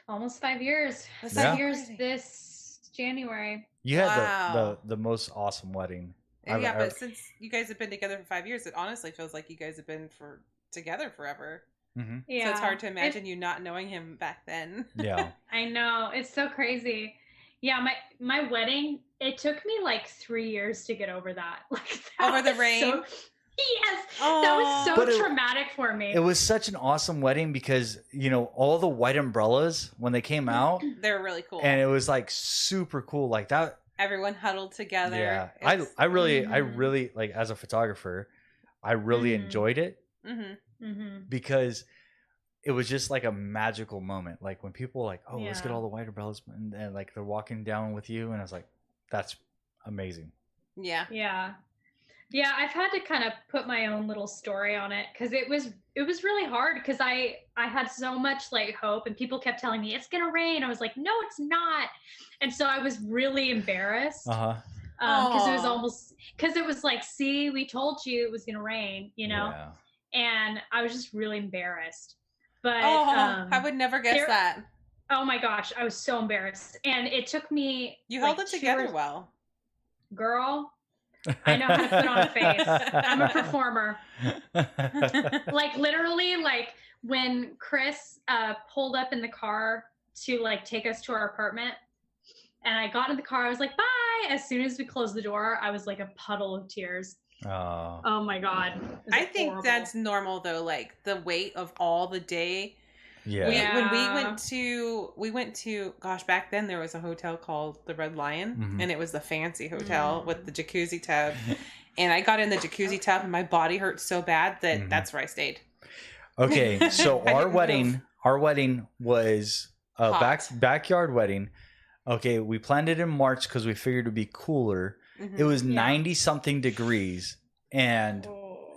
Almost 5 years. That's 5 years crazy. this January. you had Wow. the most awesome wedding. Yeah, but since you guys have been together for 5 years, it honestly feels like you guys have been together forever. Mm-hmm. Yeah. So it's hard to imagine you not knowing him back then. Yeah. I know. It's so crazy. Yeah, my wedding, it took me like 3 years to get over that. Like that Over the was rain? Yes. Oh. That was But so traumatic for me. It was such an awesome wedding because, all the white umbrellas when they came out, They're really cool. and it was like super cool. Like that, everyone huddled together. Yeah, I really like, as a photographer, I really enjoyed it because it was just like a magical moment. Like when people were like, oh, let's get all the white umbrellas, and like they're walking down with you, and I was like, that's amazing. Yeah. Yeah, I've had to kind of put my own little story on it because it was really hard because I had so much like hope, and people kept telling me it's gonna rain. I was like, no, it's not, and so I was really embarrassed because it was like, see, we told you it was gonna rain, and I was just really embarrassed. But I would never guess that. Oh my gosh, I was so embarrassed, and it took me. You held it together well, girl. I know how to put on a face. I'm a performer. Like literally, like when Chris pulled up in the car to like take us to our apartment, and I got in the car, I was like, bye. As soon as we closed the door, I was like a puddle of tears. Oh my God. I think that's normal though. Like the weight of all the day. Yeah. When we went to, gosh, back then there was a hotel called the Red Lion, and it was the fancy hotel with the jacuzzi tub. And I got in the jacuzzi tub, and my body hurt so bad that that's where I stayed. Okay, so our wedding was a backyard wedding. Okay, we planned it in March because we figured it'd be cooler. It was 90 something degrees, and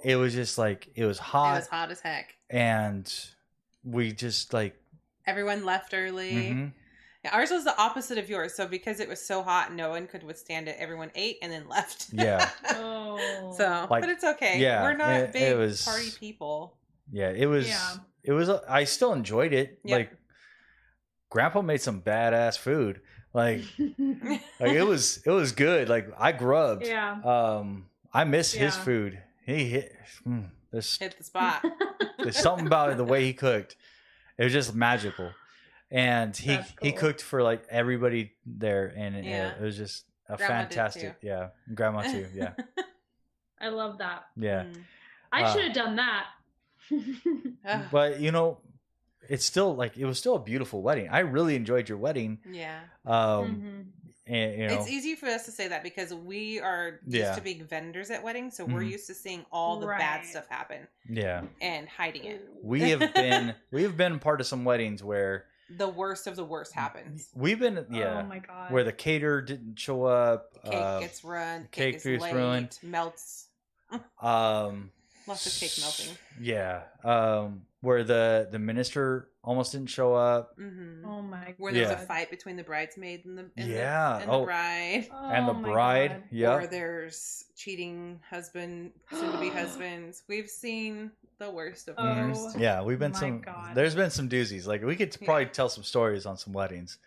it was just like, it was hot. It was hot as heck, and we just like, everyone left early. Yeah, ours was the opposite of yours. So because it was so hot, no one could withstand it. Everyone ate and then left. Yeah. So, like, but it's okay. Yeah, we're not big party people. Yeah, it was. It was. I still enjoyed it. Yep. Like, Grandpa made some badass food. Like it was good. Like I grubbed. Yeah. I miss his food. He hit the spot. There's something about it, the way he cooked. It was just magical. And he cooked for like everybody there, and it was just a fantastic. Yeah, Grandma too. Yeah. I love that. Yeah. I should have done that. But it's still like, it was still a beautiful wedding. I really enjoyed your wedding. Yeah. And it's easy for us to say that because we are used to being vendors at weddings, so we're used to seeing all the bad stuff happen. Yeah. And hiding it. We have been part of some weddings where the worst of the worst happens. We've been oh my God. where the caterer didn't show up. Cake gets ruined. Cake gets ruined. Melts. Lots of cake melting. Yeah. Where the minister almost didn't show up. Oh my God. Where there's a fight between the bridesmaid and the bride. And the bride. Yeah. Or there's cheating soon to be husbands. We've seen the worst of the worst. Yeah, we've been there's been some doozies. Like we could probably tell some stories on some weddings.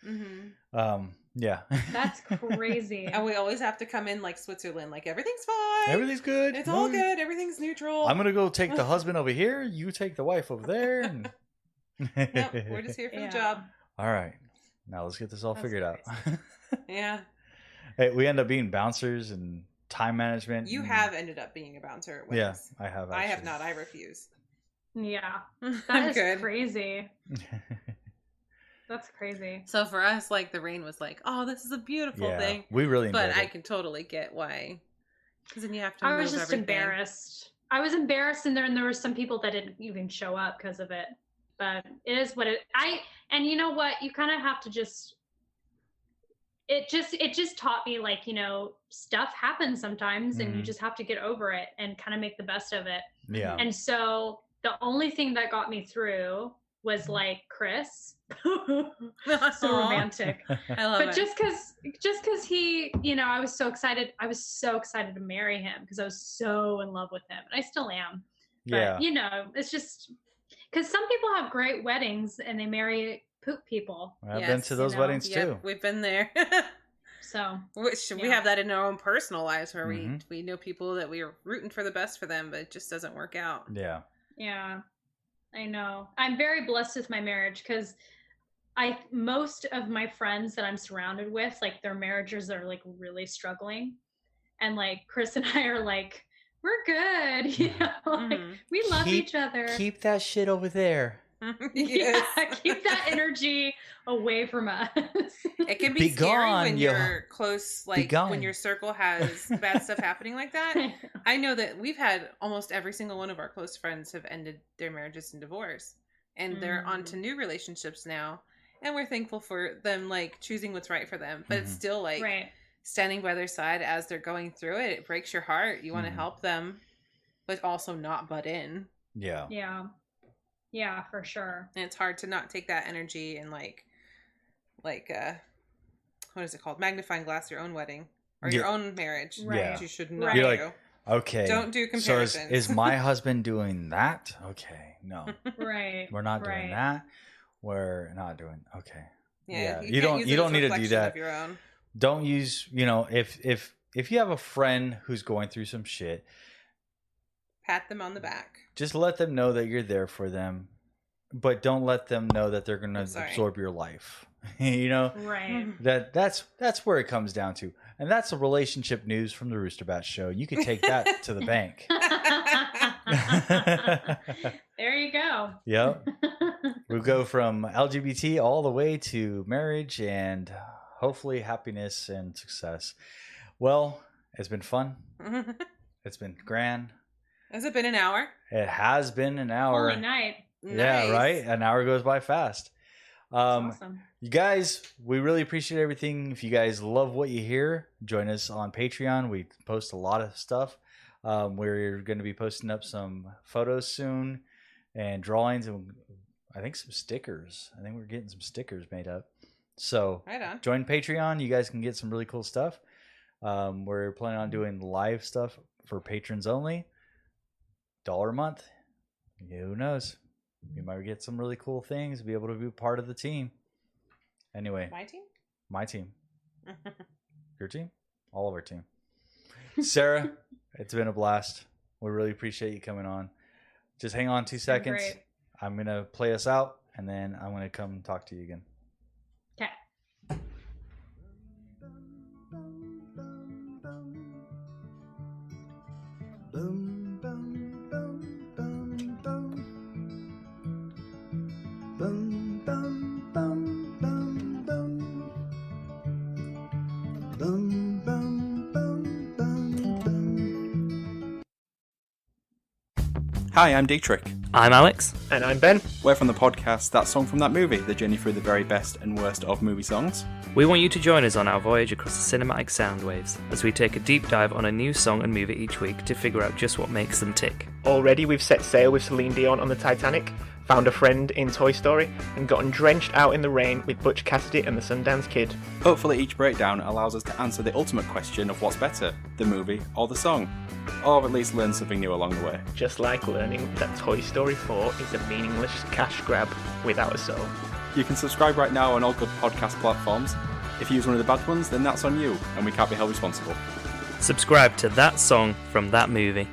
Yeah. That's crazy. And we always have to come in like Switzerland, like everything's fine. Everything's good. It's all good. Everything's neutral. I'm going to go take the husband over here. You take the wife over there. And... Nope, we're just here for the job. All right. Now let's get this all figured out. Yeah. Hey, we end up being bouncers and time management. You have ended up being a bouncer at weddings. Yeah, I have. Actually. I have not. I refuse. Yeah. That is crazy. That's crazy. So for us, like the rain was like, oh, this is a beautiful thing. We really enjoyed it. But I can totally get why. Because then you have to I was just embarrassed. I was embarrassed, and there were some people that didn't even show up because of it. But it is what and you know what? You kind of have to just it just taught me, like, stuff happens sometimes and you just have to get over it and kind of make the best of it. Yeah. And so the only thing that got me through was like Chris. So romantic. I love it. But just because he, I was so excited to marry him because I was so in love with him, and I still am. But it's just because some people have great weddings and they marry poop people. I've been to those weddings too. We've been there. So we have that in our own personal lives where we know people that we are rooting for the best for them, but it just doesn't work out. Yeah, I know. I'm very blessed with my marriage because most of my friends that I'm surrounded with, like, their marriages are like really struggling, and like Chris and I are like, we're good, like, we love each other. Keep that shit over there. Yes. Yeah, keep that energy away from us. It can be scary when you're close, like when your circle has bad stuff happening like that. I know that we've had almost every single one of our close friends have ended their marriages in divorce, and they're on to new relationships now, and we're thankful for them like choosing what's right for them. But it's still like standing by their side as they're going through it. It breaks your heart. You want to help them, but also not butt in. Yeah, for sure. And it's hard to not take that energy and like what is it called? Magnifying glass your own wedding or your own marriage. Right. You should not You're do. Like, okay. Don't do comparisons. So is my husband doing that? Okay. No. Right. We're not doing that. We're not doing okay. Yeah. You don't need to do that. Of your own. Don't use, if you have a friend who's going through some shit, pat them on the back. Just let them know that you're there for them, but don't let them know that they're going to absorb your life. Right. That's where it comes down to, and that's the relationship news from the Rooster Bat Show. You can take that to the bank. There you go. Yep. We go from LGBT all the way to marriage and hopefully happiness and success. Well, it's been fun. It's been grand. Has it been an hour? It has been an hour. Holy night. Yeah, right? An hour goes by fast. Awesome. You guys, we really appreciate everything. If you guys love what you hear, join us on Patreon. We post a lot of stuff. We're going to be posting up some photos soon and drawings and I think some stickers. I think we're getting some stickers made up. So join Patreon. You guys can get some really cool stuff. We're planning on doing live stuff for patrons only. $1 a month. Who knows? You might get some really cool things, be able to be part of the team. Anyway. My team? My team. Your team? All of our team. Sarah, it's been a blast. We really appreciate you coming on. Just hang on 2 seconds. Great. I'm going to play us out, and then I'm going to come talk to you again. Okay. Boom, boom, boom, boom, boom. Boom, boom, boom, boom, boom. Boom, boom, boom, boom, boom. Hi, I'm Dietrich. I'm Alex. And I'm Ben. We're from the podcast That Song from That Movie, the journey through the very best and worst of movie songs. We want you to join us on our voyage across the cinematic sound waves as we take a deep dive on a new song and movie each week to figure out just what makes them tick. Already we've set sail with Celine Dion on the Titanic, found a friend in Toy Story, and gotten drenched out in the rain with Butch Cassidy and the Sundance Kid. Hopefully each breakdown allows us to answer the ultimate question of what's better, the movie or the song. Or at least learn something new along the way. Just like learning that Toy Story 4 is a meaningless cash grab without a soul. You can subscribe right now on all good podcast platforms. If you use one of the bad ones, then that's on you, and we can't be held responsible. Subscribe to That Song from That Movie.